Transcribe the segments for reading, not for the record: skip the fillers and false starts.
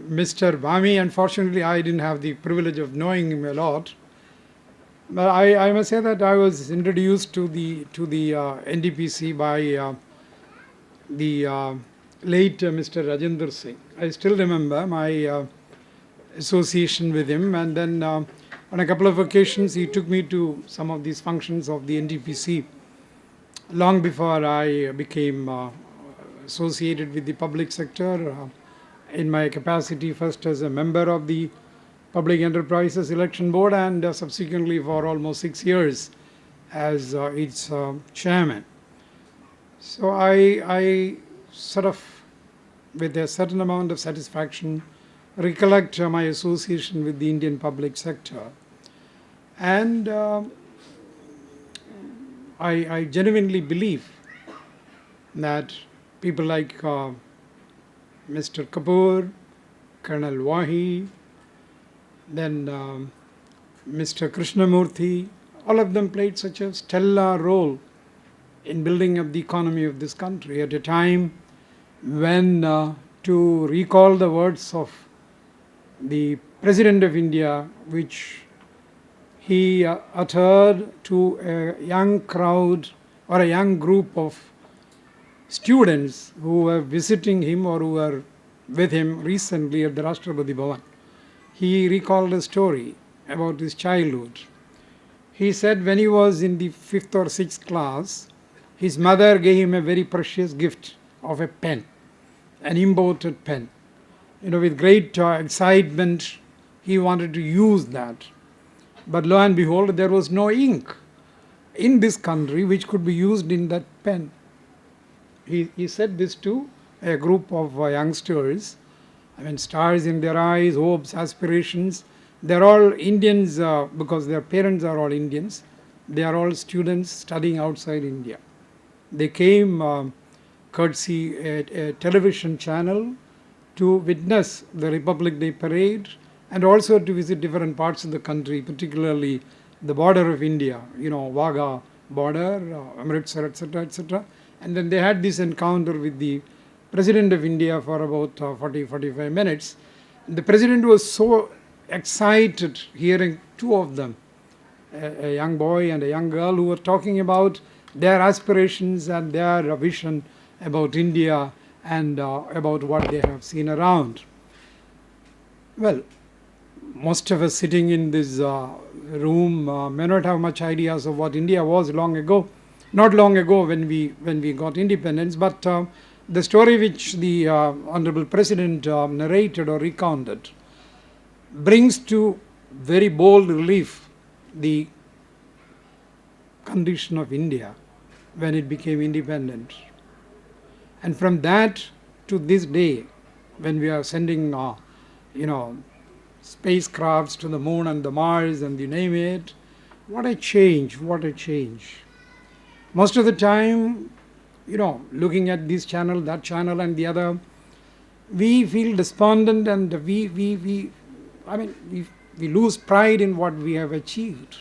Mr. Vami, unfortunately, I didn't have the privilege of knowing him a lot. But I must say that I was introduced to the NDPC by the late Mr. Rajendra Singh. I still remember my association with him, and then on a couple of occasions he took me to some of these functions of the NDPC long before I became associated with the public sector in my capacity first as a member of the Public Enterprises Election Board and subsequently for almost 6 years as its chairman. So I sort of, with a certain amount of satisfaction, recollect my association with the Indian public sector. And I genuinely believe that people like Mr. Kapoor, Colonel Wahi, then Mr. Krishnamurthy, all of them played such a stellar role in building up the economy of this country at a time when, to recall the words of the President of India, which he uttered to a young crowd or a young group of students who were visiting him or who were with him recently at the Rashtrapati Bhavan. He recalled a story about his childhood. He said when he was in the 5th or 6th class, his mother gave him a very precious gift of a pen, an imported pen. With great excitement, he wanted to use that. But lo and behold, there was no ink in this country which could be used in that pen. He said this to a group of youngsters. Stars in their eyes, hopes, aspirations. They're all Indians because their parents are all Indians. They are all students studying outside India. They came courtesy a television channel to witness the Republic Day parade and also to visit different parts of the country, particularly the border of India, Wagah border, Amritsar, etc., etc. And then they had this encounter with the President of India for about 40-45 minutes. The President was so excited hearing two of them, a young boy and a young girl, who were talking about their aspirations and their vision about India and about what they have seen around. Well, most of us sitting in this room may not have much ideas of what India was long ago. Not long ago when we got independence, but the story which the Honorable President narrated or recounted brings to very bold relief the condition of India when it became independent. And from that to this day, when we are sending spacecrafts to the moon and the Mars and you name it, what a change, what a change. Most of the time, looking at this channel, that channel and the other, we feel despondent and we lose pride in what we have achieved.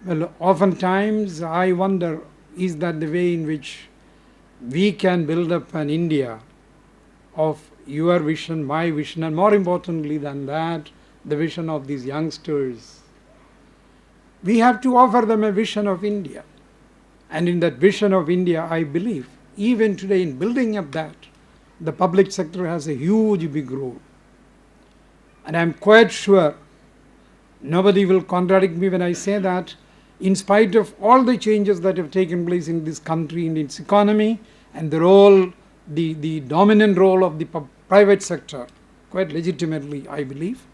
Well, oftentimes I wonder, is that the way in which we can build up an India of your vision, my vision, and more importantly than that, the vision of these youngsters? We have to offer them a vision of India. And in that vision of India, I believe, even today in building up that, the public sector has a huge big role. And I'm quite sure nobody will contradict me when I say that in spite of all the changes that have taken place in this country, in its economy, and the role, the dominant role of the private sector, quite legitimately, I believe,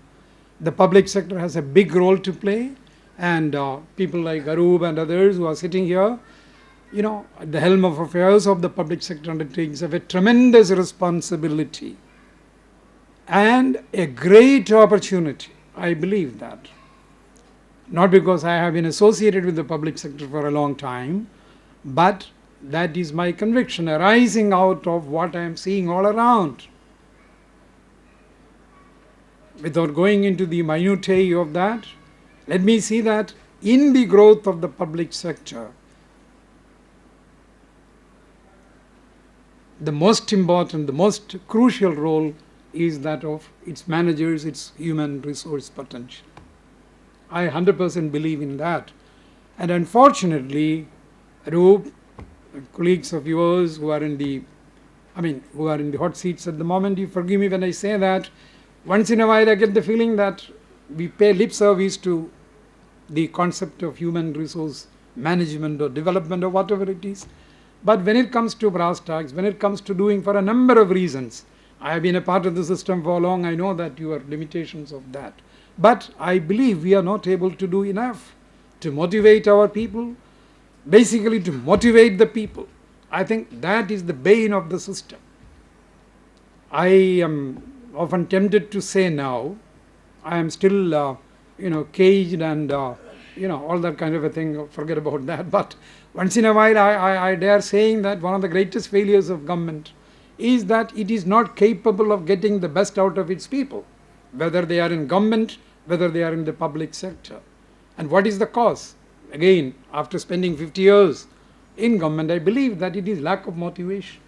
the public sector has a big role to play. And people like Arup and others who are sitting here, at the helm of affairs of the public sector undertakings, have a tremendous responsibility and a great opportunity. I believe that. Not because I have been associated with the public sector for a long time, but that is my conviction arising out of what I am seeing all around. Without going into the minutiae of that, let me see that in the growth of the public sector, the most important, the most crucial role is that of its managers, its human resource potential. I 100% believe in that. And unfortunately, Arup, colleagues of yours who are in the hot seats at the moment, you forgive me when I say that, once in a while I get the feeling that we pay lip service to the concept of human resource management or development or whatever it is. But when it comes to brass tacks, when it comes to doing for a number of reasons, I have been a part of the system for long, I know that you are limitations of that. But I believe we are not able to do enough to motivate our people, basically to motivate the people. I think that is the bane of the system. I am often tempted to say now, I am still caged and all that kind of a thing, forget about that. But once in a while I dare saying that one of the greatest failures of government is that it is not capable of getting the best out of its people, whether they are in government, whether they are in the public sector. And what is the cause? Again, after spending 50 years in government, I believe that it is lack of motivation.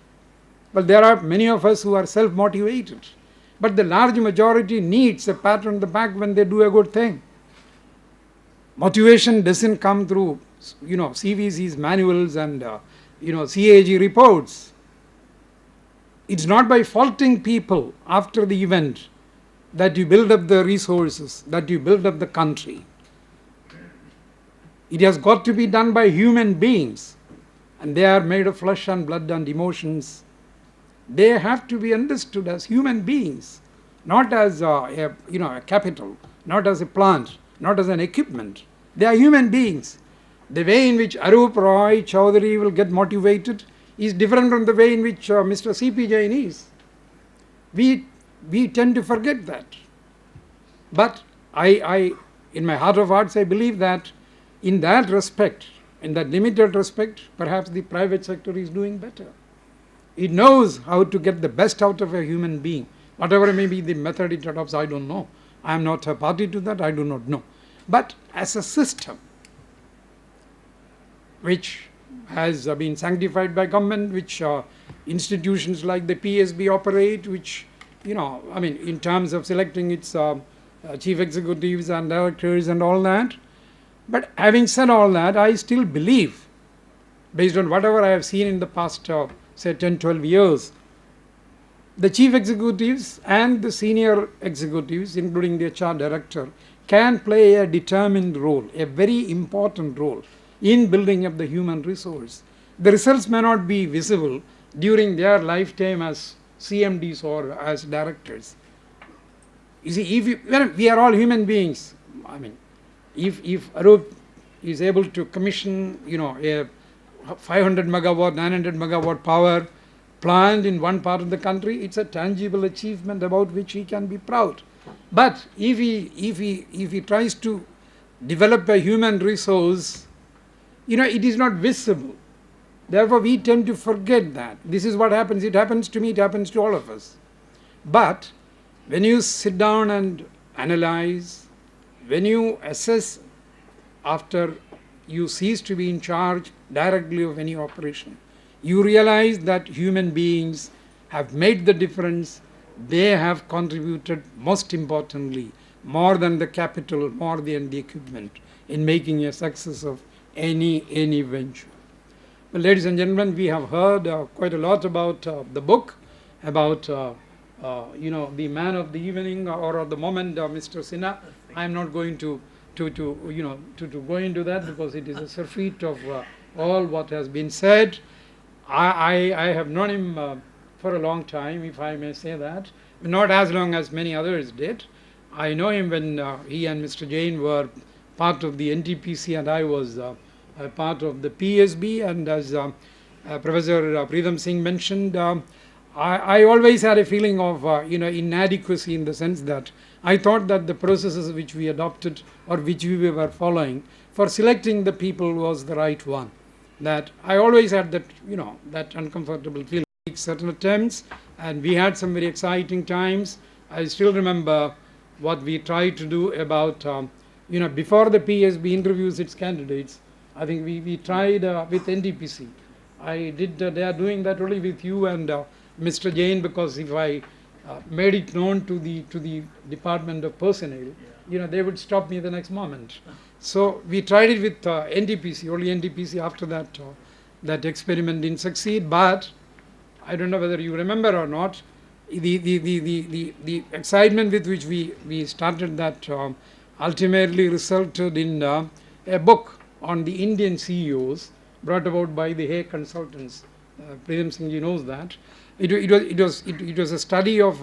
Well, there are many of us who are self-motivated, but the large majority needs a pat on the back when they do a good thing. Motivation doesn't come through CVC's manuals and CAG reports. It's not by faulting people after the event that you build up the resources, that you build up the country. It has got to be done by human beings, and they are made of flesh and blood and emotions. They have to be understood as human beings, not as a capital, not as a plant, not as an equipment. They are human beings. The way in which Arup Roy Chaudhary will get motivated is different from the way in which Mr. C.P. Jain is. We tend to forget that. But I, in my heart of hearts, I believe that in that respect, in that limited respect, perhaps the private sector is doing better. It knows how to get the best out of a human being. Whatever may be the method it adopts, I don't know. I am not a party to that, I do not know. But as a system which has been sanctified by government, which institutions like the PSB operate, which, in terms of selecting its chief executives and directors and all that. But having said all that, I still believe, based on whatever I have seen in the past, say 10, 12 years, the chief executives and the senior executives, including the HR director, can play a determined role, a very important role in building up the human resource. The results may not be visible during their lifetime as CMDs or as directors. You see, we are all human beings. If Arup is able to commission, a 500 megawatt, 900 megawatt power plant in one part of the country, it's a tangible achievement about which he can be proud. But if he tries to develop a human resource, it is not visible. Therefore, we tend to forget that. This is what happens. It happens to me, it happens to all of us. But when you sit down and analyze, when you assess after you cease to be in charge directly of any operation, you realize that human beings have made the difference. They have contributed, most importantly, more than the capital, more than the equipment, in making a success of any venture. Well, ladies and gentlemen, we have heard quite a lot about the book, about the man of the evening or of the moment, Mr. Sinha. I am not going to go into that because it is a surfeit of all what has been said. I have known him for a long time, if I may say that, not as long as many others did. I know him when he and Mr. Jain were part of the NTPC and I was a part of the PSB, and as Professor Preetham Singh mentioned, I always had a feeling of inadequacy, in the sense that I thought that the processes which we adopted or which we were following for selecting the people was the right one. That I always had that that uncomfortable feeling. Certain attempts, and we had some very exciting times. I still remember what we tried to do about before the PSB interviews its candidates. I think we tried with NDPC. I did. They are doing that only with you and Mr. Jain, because if I made it known to the Department of Personnel, they would stop me the next moment. So we tried it with NTPC, only NTPC. After that, that experiment didn't succeed. But I don't know whether you remember or not. The excitement with which we started that ultimately resulted in a book on the Indian CEOs brought about by the Hay consultants. Pritham Singh knows that. It was a study of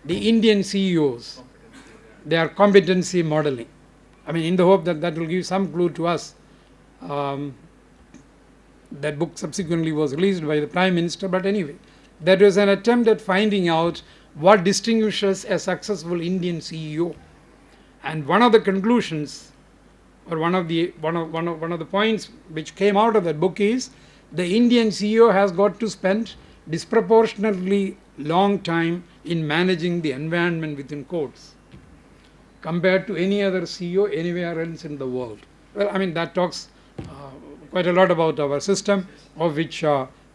the Indian CEOs, their competency modeling. I mean, in the hope that will give some clue to us. That book subsequently was released by the Prime Minister, but anyway, that was an attempt at finding out what distinguishes a successful Indian CEO. And one of the conclusions, or one of the points which came out of that book is the Indian CEO has got to spend disproportionately long time in managing the environment within courts compared to any other CEO anywhere else in the world. Well, I mean, that talks quite a lot about our system, of which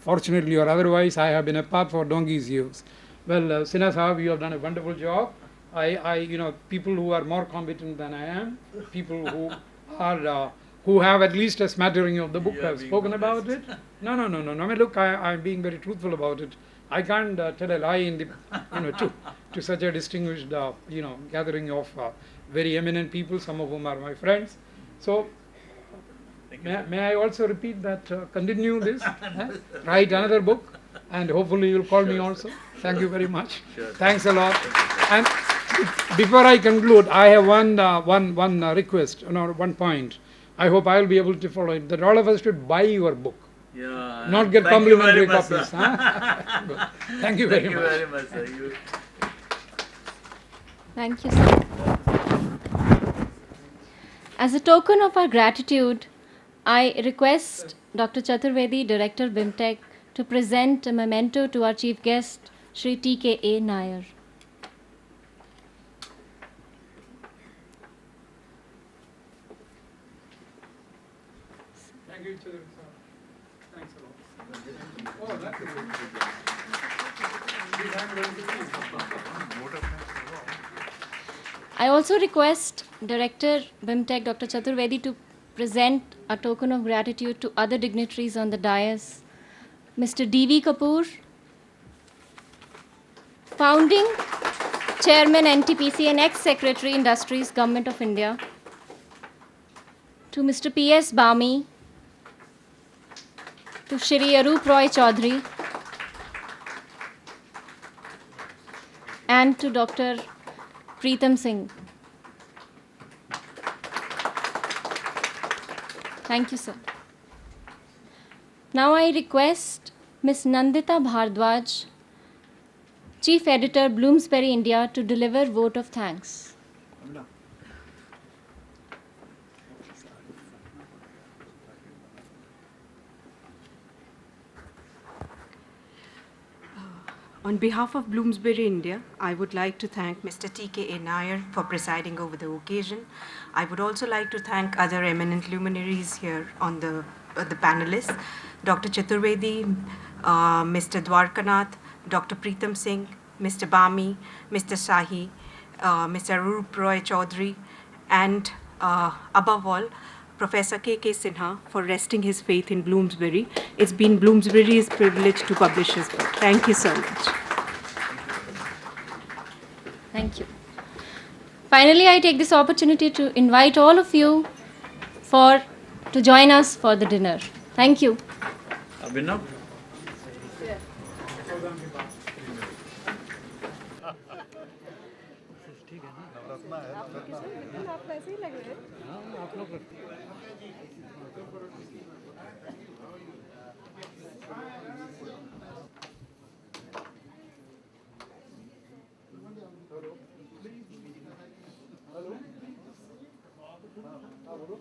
fortunately or otherwise I have been a part for donkey's years. Well, Sinha Sahab, you have done a wonderful job. People who are more competent than I am, people who have at least a smattering of the book have spoken about it. No. I mean, look, I'm being very truthful about it. I can't tell a lie in the, to such a distinguished, gathering of very eminent people, some of whom are my friends. So, may I also repeat that, continue this, write another book, and hopefully you'll call me also. Thank you very much. Sure. Thanks a lot. And before I conclude, I have one request, one point. I hope I will be able to follow it, that all of us should buy your book. Yeah. Not get Thank you very complimentary much, copies. sir. Huh? Thank you very much. Thank you very much, sir. Thank you, sir. As a token of our gratitude, I request Dr. Chaturvedi, Director BIMTech, to present a memento to our chief guest, Shri T K A Nair. Thank you, Chaturvedi. Thanks a lot. Oh, that's good. I also request Director BIMTech, Dr. Chaturvedi, to present a token of gratitude to other dignitaries on the dais. Mr. D.V. Kapoor, Founding Chairman NTPC and Ex-Secretary Industries, Government of India. To Mr. P.S. Bami, to Shri Arup Roy Chaudhary, and to Dr. Pritam Singh. Thank you, sir. Now I request Ms. Nandita Bhardwaj, Chief Editor, Bloomsbury, India, to deliver vote of thanks. On behalf of Bloomsbury, India, I would like to thank Mr. T K A Nair for presiding over the occasion. I would also like to thank other eminent luminaries here on the panelists, Dr. Chaturvedi, Mr. Dwarkanath, Dr. Pritam Singh, Mr. Bami, Mr. Sahi, Mr. Arup Roy Chaudhary, and above all, Professor K K Sinha for resting his faith in Bloomsbury. It's been Bloomsbury's privilege to publish his book. Thank you so much. Thank you. Finally, I take this opportunity to invite all of you to join us for the dinner. Thank you. Abhinav? Hello.